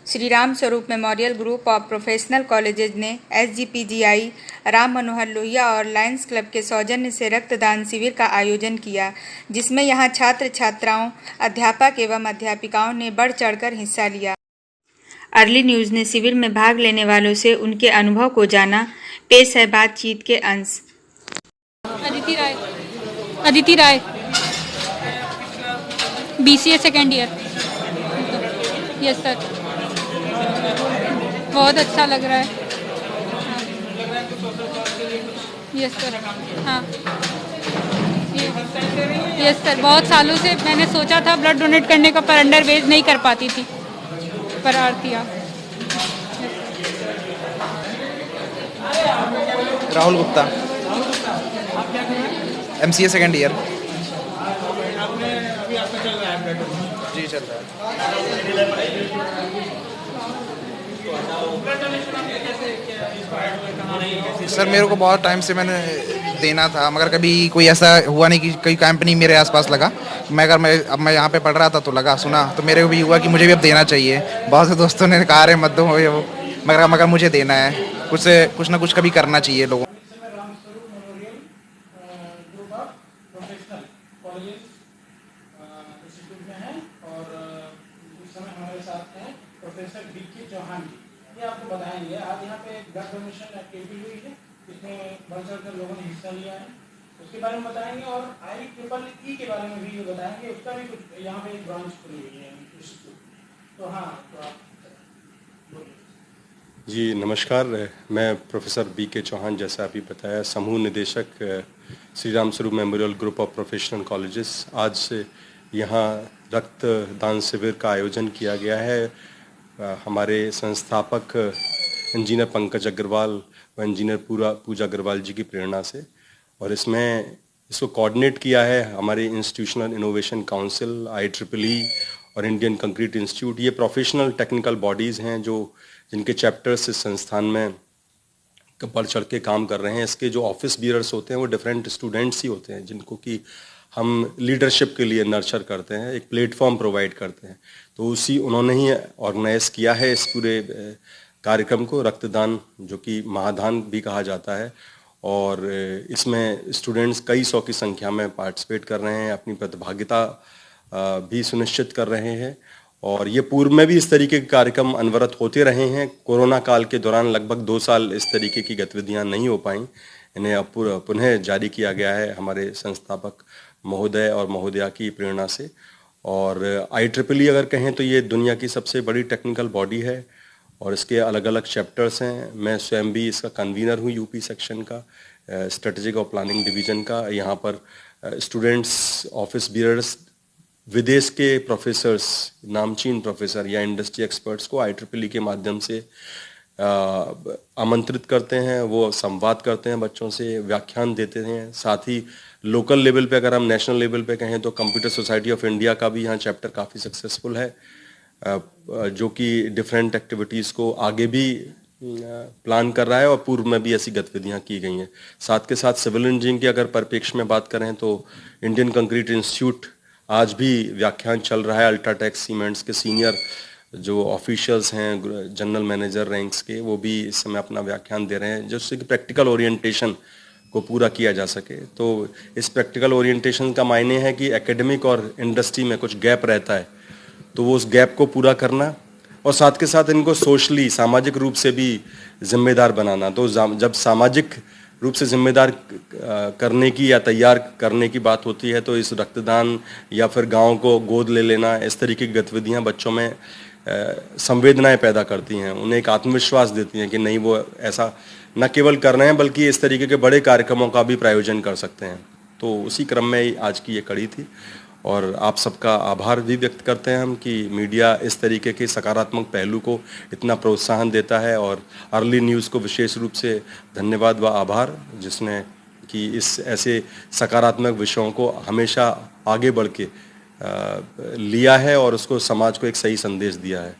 Shri Ram Swaroop memorial group of professional colleges ने SGPGI Ram Manohar Lohia और Lions club के सौजन्य से रक्तदान शिविर का आयोजन किया, जिसमें यहां छात्र छात्राओं, अध्यापक एवं अध्यापिकाओं ने बढ़ चढ़कर हिस्सा लिया। अर्ली न्यूज़ ने शिविर में भाग लेने वालों से उनके अनुभव को जाना। पेश है बातचीत के अंश। अदिति राय BCA second year. Yes sir, बहुत अच्छा लग रहा है। यस सर, हाँ यस सर, बहुत सालों से मैंने सोचा था ब्लड डोनेट करने का, पर अंडरवेज नहीं कर पाती थी, पर आरती आप। Rahul Gupta MCA second year. जी चल रहा है सर। मेरे को बहुत टाइम से मैंने देना था, मगर कभी कोई ऐसा हुआ नहीं कि कोई कैंप नहीं मेरे आसपास लगा। अब मैं यहाँ पे पढ़ रहा था तो लगा, सुना तो मेरे को भी हुआ कि मुझे भी अब देना चाहिए। बहुत से दोस्तों ने कहा रहे मत दो वो, मगर मुझे देना है। कुछ ना कुछ कभी करना चाहिए लोगों। प्रोफेसर BK चौहान जी, ये आपको बताएंगे। आज यहाँ पे ब्लड डोनेशन एक्टिविटी हुई है, इसमें बढ़ चढ़कर लोगों ने हिस्सा लिया है, उसके बारे में बताएंगे। और IEEE के बारे में भी ये बताएंगे, उसका भी कुछ यहाँ पे एक ब्रांच खुली हुई है इंस्टीट्यूट। तो हाँ, तो आप जी नमस्कार, मैं प्रोफेसर BK चौहान, जैसा अभी बताया, समूह निदेशक Shri Ram Swaroop memorial group of professional colleges. आज से यहाँ रक्तदान शिविर का आयोजन किया गया है। हमारे संस्थापक इंजीनियर पंकज अग्रवाल व इंजीनियर पूजा अग्रवाल जी की प्रेरणा से, और इसको कोऑर्डिनेट किया है हमारे इंस्टीट्यूशनल इनोवेशन काउंसिल, IEEE और इंडियन कंक्रीट इंस्टीट्यूट। ये प्रोफेशनल टेक्निकल बॉडीज़ हैं जिनके चैप्टर्स इस संस्थान में बढ़ चढ़ के काम कर रहे हैं। इसके जो ऑफिस बियरर्स होते हैं वो डिफरेंट स्टूडेंट्स ही होते हैं, जिनको कि हम लीडरशिप के लिए नर्चर करते हैं, एक प्लेटफॉर्म प्रोवाइड करते हैं। तो उन्होंने ही ऑर्गेनाइज किया है इस पूरे कार्यक्रम को, रक्तदान जो कि महादान भी कहा जाता है। और इसमें स्टूडेंट्स कई सौ की संख्या में पार्टिसिपेट कर रहे हैं, अपनी प्रतिभागिता भी सुनिश्चित कर रहे हैं। और ये पूर्व में भी इस तरीके के कार्यक्रम अनवरत होते रहे हैं। कोरोना काल के दौरान लगभग 2 साल इस तरीके की गतिविधियां नहीं हो पाईं, इन्हें अब पुनः जारी किया गया है हमारे संस्थापक महोदय और महोदया की प्रेरणा से। और IEEE अगर कहें तो ये दुनिया की सबसे बड़ी टेक्निकल बॉडी है और इसके अलग अलग चैप्टर्स हैं। मैं स्वयं भी इसका कन्वीनर हूँ UP सेक्शन का, स्ट्रेटेजिक और प्लानिंग डिवीज़न का। यहाँ पर स्टूडेंट्स, ऑफिस बियरर्स, विदेश के प्रोफेसर्स, नामचीन प्रोफेसर या इंडस्ट्री एक्सपर्ट्स को IEEE के माध्यम से आमंत्रित करते हैं। वो संवाद करते हैं बच्चों से, व्याख्यान देते हैं। साथ ही लोकल लेवल पे, अगर हम नेशनल लेवल पे कहें तो कंप्यूटर सोसाइटी ऑफ इंडिया का भी यहाँ चैप्टर काफ़ी सक्सेसफुल है, जो कि डिफरेंट एक्टिविटीज़ को आगे भी प्लान कर रहा है और पूर्व में भी ऐसी गतिविधियाँ की गई हैं। साथ के साथ सिविल इंजीनियरिंग की अगर परिप्रेक्ष्य में बात करें तो इंडियन कंक्रीट इंस्टीट्यूट आज भी व्याख्यान चल रहा है। अल्ट्राटेक सीमेंट्स के सीनियर जो ऑफिशियल्स हैं, जनरल मैनेजर रैंक्स के, वो भी इस समय अपना व्याख्यान दे रहे हैं, जिससे कि प्रैक्टिकल ओरिएंटेशन को पूरा किया जा सके। तो इस प्रैक्टिकल ओरिएंटेशन का मायने है कि एकेडमिक और इंडस्ट्री में कुछ गैप रहता है, तो वो उस गैप को पूरा करना, और साथ के साथ इनको सोशली, सामाजिक रूप से भी जिम्मेदार बनाना। तो जब सामाजिक रूप से जिम्मेदार करने की या तैयार करने की बात होती है, तो इस रक्तदान या फिर गांव को गोद ले लेना, इस तरीके की गतिविधियां बच्चों में संवेदनाएं पैदा करती हैं, उन्हें एक आत्मविश्वास देती हैं कि नहीं, वो ऐसा न केवल कर रहे हैं बल्कि इस तरीके के बड़े कार्यक्रमों का भी प्रायोजन कर सकते हैं। तो उसी क्रम में आज की ये कड़ी थी, और आप सबका आभार भी व्यक्त करते हैं हम कि मीडिया इस तरीके के सकारात्मक पहलू को इतना प्रोत्साहन देता है। और अर्ली न्यूज़ को विशेष रूप से धन्यवाद व आभार, जिसने कि इस ऐसे सकारात्मक विषयों को हमेशा आगे बढ़ के लिया है और उसको समाज को एक सही संदेश दिया है।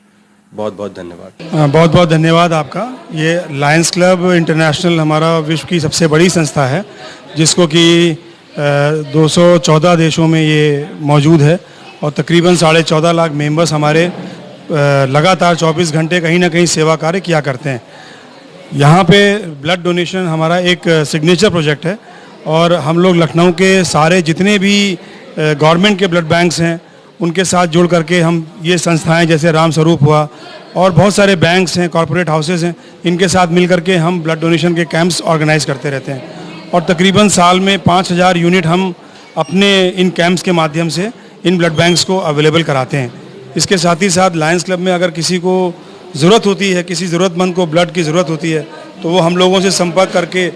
बहुत बहुत धन्यवाद। बहुत बहुत धन्यवाद आपका। ये लायंस क्लब इंटरनेशनल हमारा विश्व की सबसे बड़ी संस्था है, जिसको कि 214 देशों में ये मौजूद है और तकरीबन 14.5 लाख मेंबर्स हमारे लगातार 24 घंटे कहीं ना कहीं सेवा कार्य किया करते हैं। यहाँ पे ब्लड डोनेशन हमारा एक सिग्नेचर प्रोजेक्ट है और हम लोग लखनऊ के सारे जितने भी गवर्नमेंट के ब्लड बैंक्स हैं उनके साथ जुड़ करके हम ये संस्थाएं जैसे राम स्वरूप हुआ और बहुत सारे बैंक्स हैं, कॉरपोरेट हाउसेस हैं, इनके साथ मिल करके हम ब्लड डोनेशन के कैंप्स ऑर्गेनाइज करते रहते हैं और तकरीबन साल में 5000 यूनिट हम अपने इन कैंप्स के माध्यम से इन ब्लड बैंक्स को अवेलेबल कराते हैं। इसके साथ ही साथ लायंस क्लब में अगर किसी को ज़रूरत होती है, किसी ज़रूरतमंद को ब्लड की ज़रूरत होती है तो वो हम लोगों से संपर्क करके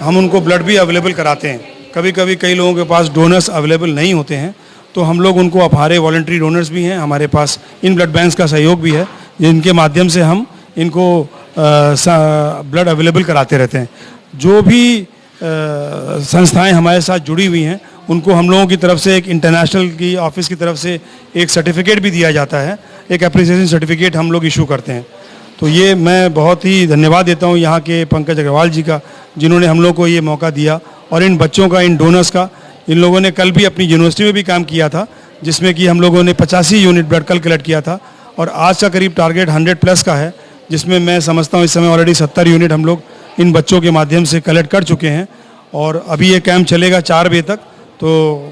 हम उनको ब्लड भी अवेलेबल कराते हैं। कभी कभी कई लोगों के पास डोनर्स अवेलेबल नहीं होते हैं तो हम लोग उनको हमारे वॉलंटरी डोनर्स भी हैं, हमारे पास इन ब्लड बैंक्स का सहयोग भी है जिनके माध्यम से हम इनको ब्लड अवेलेबल कराते रहते हैं। जो भी संस्थाएं हमारे साथ जुड़ी हुई हैं उनको हम लोगों की तरफ से एक इंटरनेशनल की ऑफिस की तरफ से एक सर्टिफिकेट भी दिया जाता है, एक अप्रिसिएशन सर्टिफिकेट हम लोग इशू करते हैं। तो ये मैं बहुत ही धन्यवाद देता हूँ यहाँ के पंकज अग्रवाल जी का जिन्होंने हम लोग को ये मौका दिया और इन बच्चों का, इन डोनर्स का। इन लोगों ने कल भी अपनी यूनिवर्सिटी में भी काम किया था जिसमें कि हम लोगों ने 85 यूनिट ब्लड कल कलेक्ट किया था और आज का करीब टारगेट 100+ का है जिसमें मैं समझता हूँ इस समय ऑलरेडी 70 यूनिट हम लोग इन बच्चों के माध्यम से कलेक्ट कर चुके हैं और अभी ये कैंप चलेगा 4 बजे तक। तो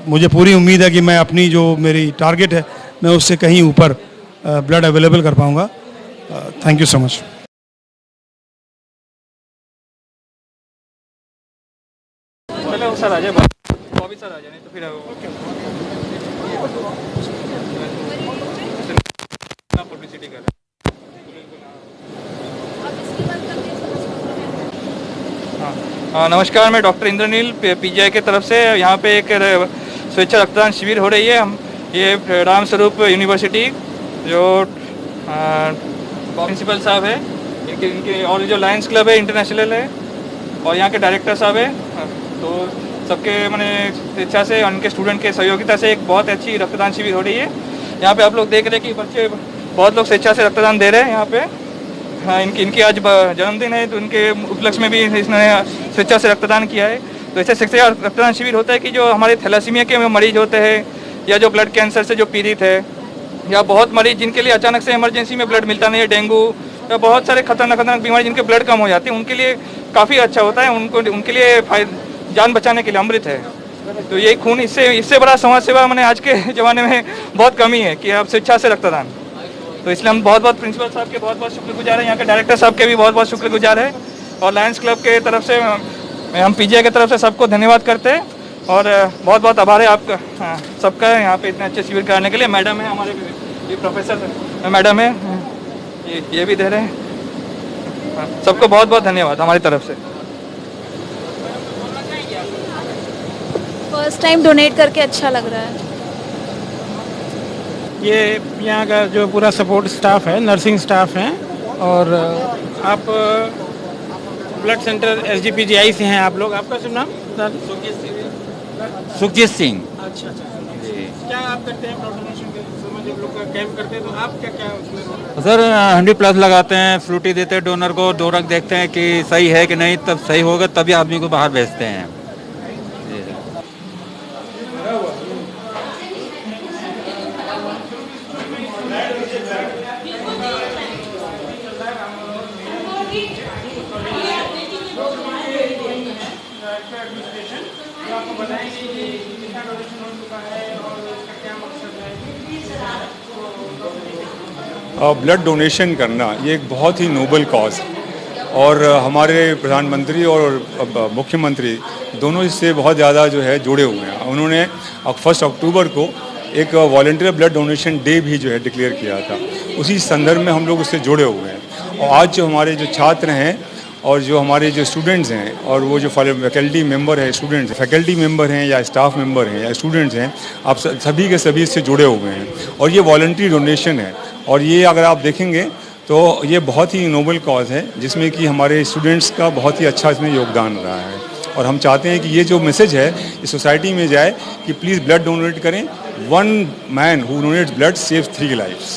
मुझे पूरी उम्मीद है कि मैं अपनी जो मेरी टारगेट है मैं उससे कहीं ऊपर ब्लड अवेलेबल कर पाऊँगा। Thank you so much. Sir आ जाए, बॉबी सर आ जाए, नहीं तो फिर पब्लिसिटी कर हाँ। नमस्कार, मैं डॉक्टर इंद्रनील पीजीआई की तरफ से यहाँ पे एक स्वेच्छा रक्तदान शिविर हो रही है। हम ये राम स्वरूप यूनिवर्सिटी जो प्रिंसिपल साहब है इनके और जो लायंस क्लब है इंटरनेशनल है और यहाँ के डायरेक्टर साहब है, तो सबके मैंने इच्छा से उनके स्टूडेंट के सहयोगिता से एक बहुत अच्छी रक्तदान शिविर हो रही है। यहाँ पे आप लोग देख रहे हैं कि बच्चे बहुत लोग स्वेच्छा से रक्तदान दे रहे हैं यहाँ पे। हाँ, इनकी आज जन्मदिन है तो उनके उपलक्ष्य में भी इसने स्वेच्छा से रक्तदान किया है। तो ऐसे स्वेच्छा रक्तदान शिविर होता है कि जो हमारे थैलासीमिया के मरीज होते हैं या जो ब्लड कैंसर से जो पीड़ित है या बहुत मरीज जिनके लिए अचानक से इमरजेंसी में ब्लड मिलता नहीं है, डेंगू या बहुत सारे खतरनाक बीमारी जिनके ब्लड कम हो जाते हैं, उनके लिए काफ़ी अच्छा होता है। उनके लिए जान बचाने के लिए अमृत है। तो ये खून इससे बड़ा समाज सेवा मैंने आज के ज़माने में बहुत कमी है कि आप स्वेच्छा से रक्तदान। तो इसलिए हम बहुत प्रिंसिपल साहब के बहुत शुक्रगुजार हैं, यहाँ के डायरेक्टर साहब के भी बहुत शुक्रगुजार है और लायंस क्लब के तरफ से हम पीजीआई की तरफ से सबको धन्यवाद करते हैं और बहुत आभार है आपका सबका यहाँ पे इतने अच्छे शिविर कराने के लिए। मैडम है हमारे, ये प्रोफेसर मैडम है, ये भी दे रहे हैं। सबको बहुत धन्यवाद हमारी तरफ से। फर्स्ट टाइम डोनेट करके अच्छा लग रहा है। ये यहाँ का जो पूरा सपोर्ट स्टाफ है, नर्सिंग स्टाफ हैं और आप ब्लड सेंटर SGPGI से हैं आप लोग। आपका शुभ नाम? सुखजीत सिंह। अच्छा क्या आप करते हैं ब्लड डोनेशन के समय जब लोग कैंप करते हैं तो आप क्या उसमें? सर 100+ लगाते हैं, फ्लूटी देते हैं डोनर को, डोनर देखते हैं कि सही है कि नहीं, तब सही होगा तभी आदमी को बाहर भेजते हैं। ब्लड डोनेशन करना ये एक बहुत ही नोबल कॉज है और हमारे प्रधानमंत्री और मुख्यमंत्री दोनों इससे बहुत ज़्यादा जो है जुड़े हुए हैं। उन्होंने 1 अक्टूबर को एक वॉलंटियर ब्लड डोनेशन डे भी जो है डिक्लेयर किया था, उसी संदर्भ में हम लोग उससे जुड़े हुए हैं। और आज जो हमारे जो छात्र हैं और जो हमारे जो स्टूडेंट्स हैं और वो जो फैकल्टी मेंबर है, स्टूडेंट्स फैकल्टी मेंबर हैं या स्टाफ मेंबर हैं या स्टूडेंट्स हैं, आप सभी के सभी इससे जुड़े हुए हैं और ये वॉलंटरी डोनेशन है। और ये अगर आप देखेंगे तो ये बहुत ही नोबल कॉज है जिसमें कि हमारे स्टूडेंट्स का बहुत ही अच्छा इसमें योगदान रहा है और हम चाहते हैं कि ये जो मैसेज है इस सोसाइटी में जाए कि प्लीज़ ब्लड डोनेट करें। 1 man who donates blood saves 3 lives।